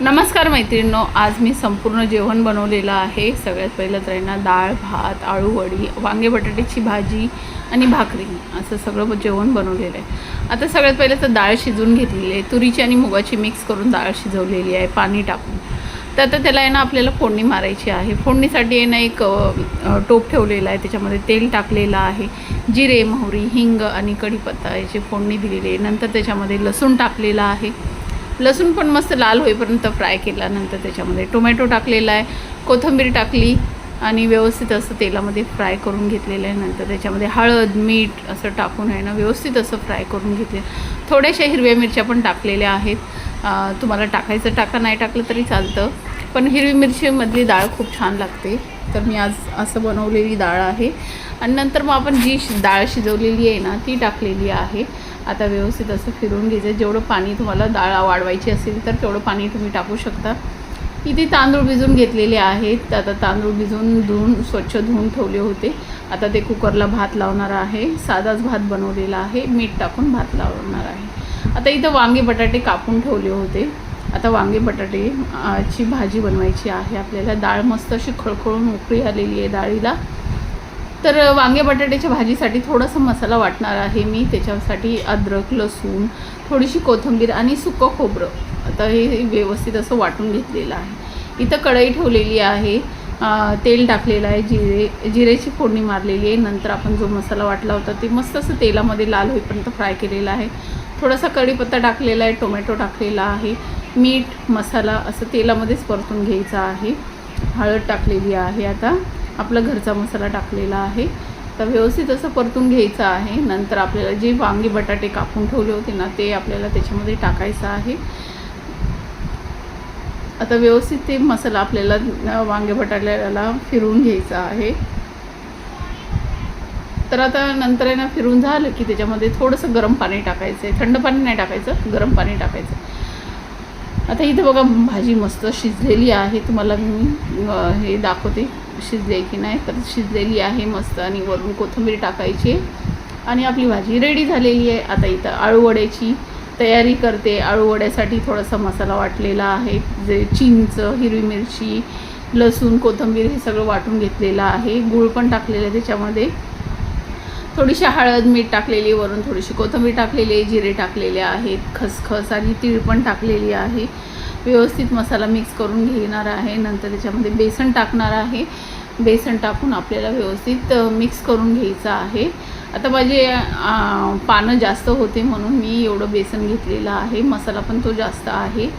नमस्कार मैत्रिणींनो, आज मी संपूर्ण जेवण बनवलेलं आहे। सगळ्यात पहिलं तर ना डाळ, भात, आळू वडी, वांगे बटाट्याची भाजी आणि भाकरी असं सगळं जेवण बनवलेलं आहे। आता सगळ्यात पहिलं तर डाळ शिजवून घेतलेली आहे। तुरीची आणि मुगाची मिक्स करून डाळ शिजवलेली आहे पाणी टाकून। तर आता त्याला आहे ना आपल्याला फोडणी मारायची आहे। फोडणीसाठी आहे ना एक टोप ठेवलेला आहे, त्याच्यामध्ये तेल टाकलेलं आहे, जिरे, मोहरी, हिंग आणि कढीपत्ता याची फोडणी दिलेली आहे। नंतर त्याच्यामध्ये लसूण टाकलेला आहे। लसूण पण मस्त लाल होईपर्यंत फ्राय केल्यानंतर त्याच्यामध्ये टोमॅटो टाकलेला आहे, कोथिंबीर टाकली आणि व्यवस्थित असं तेलामध्ये फ्राय करून घेतलेलं आहे। नंतर त्याच्यामध्ये हळद, मीठ असं टाकून आहे ना व्यवस्थित असं फ्राय करून घेतले। थोड्याशा हिरव्या मिरच्या पण टाकलेल्या आहेत, तुम्हाला टाकायचं टाका, नाही टाकलं तरी चालतं, पण हिरवी मिरचीमधली डाळ खूप छान लागते। तर मी आज असं बनवलेली डाळ आहे। आणि नंतर मग आपण जी डाळ शिजवलेली आहे ना ती टाकलेली आहे। आता व्यवस्थित असं फिरून घ्यायचं। जेवढं पाणी तुम्हाला डाळ वाढवायची असेल तर तेवढं पाणी तुम्ही टाकू शकता। इथे तांदूळ भिजून घेतलेले आहेत। आता तांदूळ भिजून स्वच्छ धुवून ठेवले होते। आता ते कुकरला भात लावणार आहे। साधाच भात बनवलेला आहे, मीठ टाकून भात लावणार आहे। आता इथं वांगे बटाटे कापून ठेवले होते। आता वांगे बटाटे ची भाजी बनवायची आहे आपल्याला। डाळ मस्त अशी खळखळून उकळी आलेली आहे डाळीला। तर वांगे बटाट्याच्या भाजीसाठी थोडासा मसाला वाटणार आहे मी। त्याच्यासाठी अद्रक, लसूण, थोडीशी कोथिंबीर आणि सुकं खोबरं आता हे व्यवस्थित असं वाटून घेतलेलं आहे। इथं कढई ठेवलेली आहे, तेल टाकलेलं आहे, जिरेची फोडणी मारलेली आहे। नंतर आपण जो मसाला वाटला होता ते मस्त असं तेलामध्ये लाल होईपर्यंत फ्राय केलेला आहे। थोडासा कढीपत्ता टाकलेला आहे, टोमॅटो टाकलेला आहे, मीठ, मसाला असं तेलामध्येच परतून घ्यायचा आहे। हळद टाकलेली आहे, आता आपला घरचा मसाला टाकलेला आहे। तर व्यवस्थित असं परतून घ्यायचं आहे। नंतर आपल्याला जे वांगे बटाटे कापून ठेवले होते ना ते आपल्याला त्याच्यामध्ये टाकायचं आहे। आता व्यवस्थित ते मसाला आपल्याला वांगे बटाट्याला फिरवून घ्यायचा आहे। तर आता नंतर आहे ना फिरून झालं की त्याच्यामध्ये थोडंसं गरम पाणी टाकायचं आहे, थंड पाणी नाही टाकायचं, गरम पाणी टाकायचं। आता इथं बघा भाजी मस्त शिजलेली आहे, तुम्हाला मी हे दाखवते शिजले की नाही। तर शिजलेली आहे मस्त आणि वरून कोथिंबीर टाकायची आणि आपली भाजी रेडी झालेली आहे। आता इथं आळू वड्याची तयारी करते। आळू वड्यासाठी थोडासा मसाला वाटलेला आहे, जे चिंच, हिरवी मिरची, लसूण, कोथिंबीर हे सगळं वाटून घेतलेलं आहे। गूळ पण टाकलेलं आहे त्याच्यामध्ये, थोडीशी हळद, मीठ टाकलेली, वरून थोडीशी कोथिंबीर टाकलेली आहे, जिरे टाकलेले आहेत, खसखस आणि तीळ पण टाकलेली आहे। व्यवस्थित मसाला मिक्स करून घेणार आहे। नंतर त्याच्यामध्ये बेसन टाकणार आहे। बेसन टाकून आपल्याला व्यवस्थित मिक्स करून घ्यायचं आहे। आता माझे पानं जास्त होते म्हणून मी एवढं बेसन घेतलेलं आहे, मसाला पण तो जास्त आहे।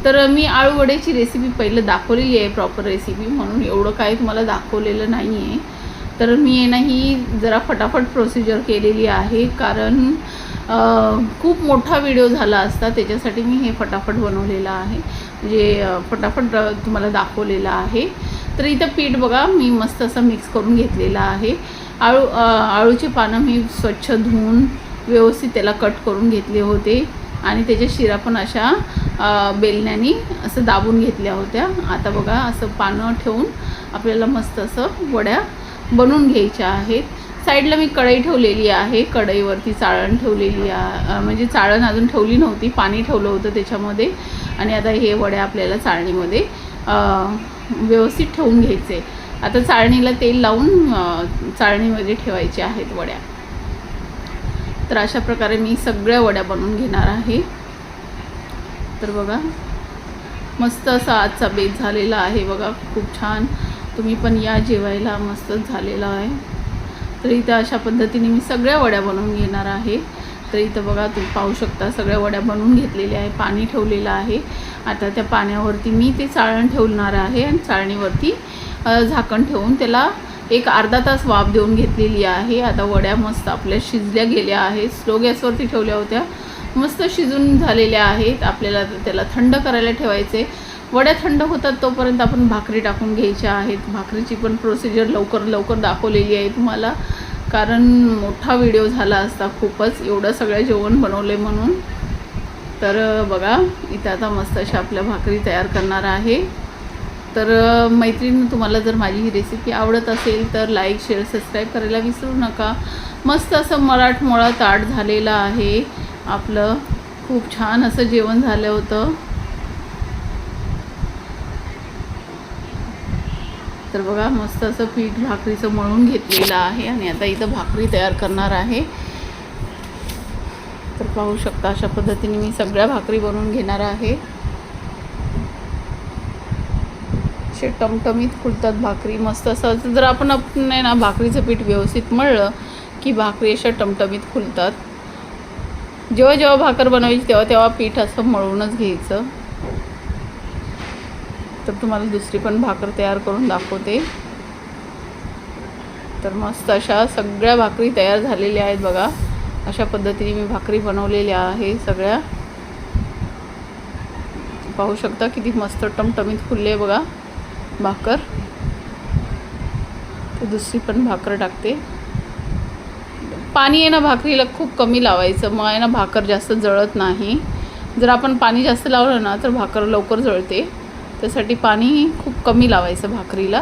तर मी आळू वड्याची रेसिपी पहिलं दाखवलेली आहे, प्रॉपर रेसिपी, म्हणून एवढं काही तुम्हाला दाखवलेलं नाही आहे। तर मी आहे ना ही जरा फटाफट प्रोसिजर केलेली आहे, कारण खूप मोठा व्हिडिओ झाला असता, त्याच्यासाठी मी हे फटाफट बनवलेलं आहे, म्हणजे फटाफट तुम्हाला दाखवलेलं आहे। तर इथं पीठ बघा मी मस्त असं मिक्स करून घेतलेलं आहे। आळूचे पानं मी स्वच्छ धुवून व्यवस्थित त्याला कट करून घेतले होते आणि त्याच्या शिरा पण अशा बेलण्याने असं दाबून घेतल्या होत्या। आता बघा असं पानं ठेवून आपल्याला मस्त असं वड्या बनवून घ्यायच्या आहेत। साईडला मी कढई ठेवलेली आहे, कढईवरती चाळण ठेवलेली आहे, म्हणजे चाळण अजून ठेवली नव्हती, पाणी ठेवलं होतं त्याच्यामध्ये। आणि आता हे वड्या आपल्याला चाळणीमध्ये व्यवस्थित ठेवून घ्यायचे। आता चाळणीला तेल लावून चाळणीमध्ये ठेवायचे आहेत वड्या। तर अशा प्रकारे मी सगळ्या वड्या बनवून घेणार आहे। तर बघा मस्त असा आजचा बेत झालेला आहे बघा, खूप छान। तुम्ही पण या जेवायला, मस्तच झालेला आहे। तर इथं अशा पद्धतीने मी सगळ्या वड्या बनवून घेणार आहे। तर इथं बघा तुम्ही पाहू शकता सगळ्या वड्या बनवून घेतलेल्या आहे, पाणी ठेवलेलं आहे। आता त्या पाण्यावरती मी ते चाळण ठेवणार आहे आणि चाळणीवरती झाकण ठेवून त्याला एक अर्धा तास वाफ देऊन घेतलेली आहे। आता वड्या मस्त आपल्या शिजल्या गेल्या आहेत, स्लो गॅसवरती ठेवल्या होत्या, मस्त शिजून झालेल्या आहेत। आपल्याला त्याला थंड करायला ठेवायचे। वड्या थंड होतात तोपर्यंत आपण भाकरी टाकून घ्यायच्या आहेत। भाकरीची पण प्रोसिजर लवकर दाखवलेली आहे तुम्हाला, कारण मोठा व्हिडिओ झाला असता खूपच, एवढं सगळं जेवण बनवले म्हणून। तर बघा इथं आता मस्त अशा आपल्या भाकरी तयार करणार आहे। तर मैत्रिणी, तुम्हाला जर माझी ही रेसिपी आवडत असेल तर लाईक, शेअर, सबस्क्राईब करायला विसरू नका। मस्त असं मराठमोळा ताट झालेलं आहे आपलं, खूप छान असं जेवण झालं होतं। तर बघा मस्त असं पीठ भाकरीचं मळून घेतलेलं आहे आणि आता इथं भाकरी तयार करणार आहे. तर पाहू शकता अशा पद्धतीने मी सगळ्या भाकरी बनवून घेणार आहे. असे टमटमीत फुलतात भाकरी मस्त. असं जर आपण ना भाकरीचं पीठ व्यवस्थित मळलं की भाकरी अशा टमटमीत फुलतात. जेव्हा जेव्हा भाकर बनवायची तेव्हा तेव्हा पीठ असं मळूनच घ्यायचं. तर तुम्हाला दुसरी पण भाकर तयार करून दाखवते. तर मस्त अशा सगळ्या भाकरी तयार झालेल्या आहेत बघा. अशा पद्धतीने मी भाकरी बनवलेल्या आहे सगळ्या. पाहू शकता किती मस्त टमटमीत फुलले बघा भाकर. तर दुसरी पण भाकर टाकते. पाणी आहे ना भाकरीला खूप कमी लावायचं, मग आहे ना भाकर जास्त जळत नाही. जर आपण पाणी जास्त लावलं ना तर भाकर लवकर जळते. त्यासाठी पाणी खूप कमी लावायचं भाकरीला.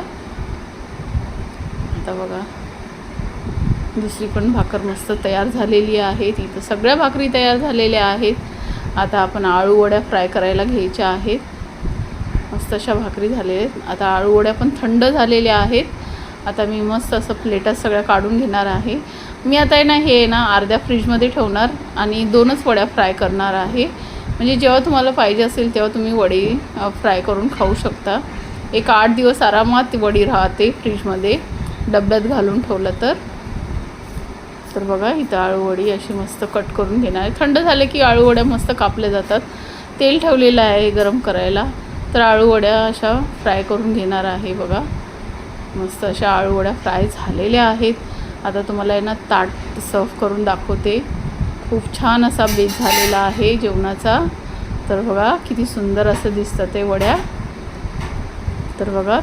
आता बघा दुसरी पण भाकर मस्त तयार झालेली आहे. इथं सगळ्या भाकरी तयार झालेल्या आहेत. आता आपण आळू वड्या फ्राय करायला घ्यायच्या आहेत. मस्त अशा भाकरी झालेल्या आहेत. आता आळू वड्या पण थंड झालेल्या आहेत. आता मी मस्त असं प्लेटात सगळ्या काढून घेणार आहे. मी आता आहे ना हे ना अर्ध्या फ्रीजमध्ये ठेवणार आणि 2च वड्या फ्राय करणार आहे. म्हणजे जेव्हा तुम्हाला पाहिजे असेल तेव्हा तुम्ही वडी फ्राय करून खाऊ शकता. एक 8 दिवस आरामात वडी राहते फ्रीजमध्ये डब्यात घालून ठेवलं तर. तर बघा इथं आळू वडी अशी मस्त कट करून घेणार आहे. थंड झाले की आळू वड्या मस्त कापल्या जातात. तेल ठेवलेलं आहे गरम करायला. तर आळू वड्या अशा फ्राय करून घेणार आहे बघा. मस्त अशा आळू वड्या फ्राय झालेल्या आहेत. आता तुम्हाला आहे ना ताट सर्व करून दाखवते. खूप छान असा बेस झालेला आहे जेवणाचा. तर बघा किती सुंदर असं दिसतं ते वड्या. तर बघा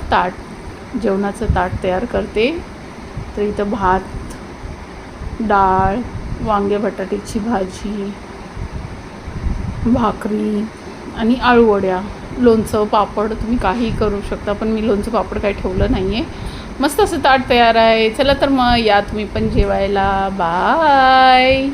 जेवणाचं ताट तयार करते. तर इथं भात, डाळ, वांगे बटाट्याची भाजी, भाकरी आणि आळू वड्या, लोणचं, पापड तुम्ही काही करू शकता. पण मी लोणचं पापड काही ठेवलं नाही आहे. मस्त असं ताट तयार आहे. चला तर मग या तुम्ही पण जेवायला. बाय.